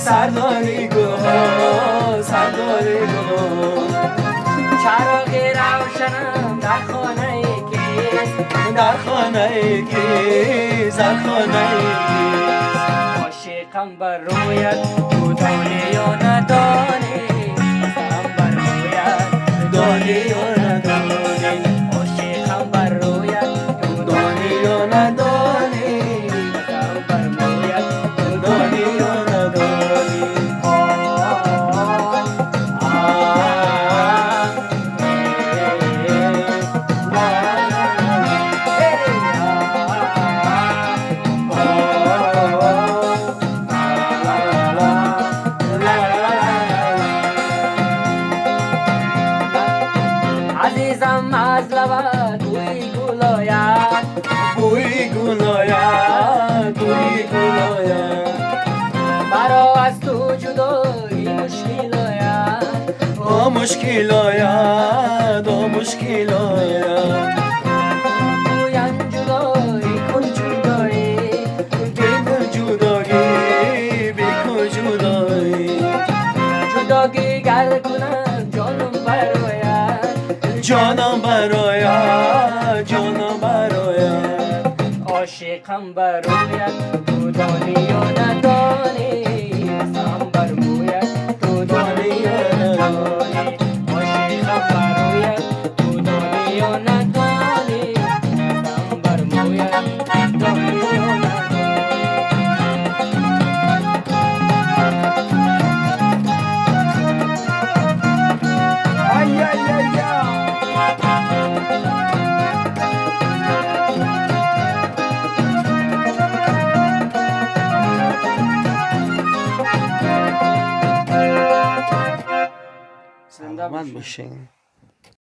سرداری گل سرداری گل چراغ روشنم در خانه کیست در خانه کیست در خانه کیست عاشقم بر رویت تو دانی یا ندانی عاشقم بر رویت دانی یا ندانی عاشقم بر رویت تو دانی یا ندانی عاشقم بر رویت تو دانی یا ندانی عزیزم از لبت بوی گل آید بوی گل آید بوی گل آید مرا از تو جدایی مشکل آید مشکل آید مشکل آید گویم جدایی کن جدایی بیکن جدایی بیکن جدایی جدایی گر کنم جانم برآید جانم برآید جانم برآید عاشقم بر رویت تو دانی یا ندانی عشقم بر رویت تو دانی یا ندانی عاشقم بر رویت تو دانی یا ندانی عشقم بر رویت دانی یا ندانی ای ای ای ای زنده من باشی. باشین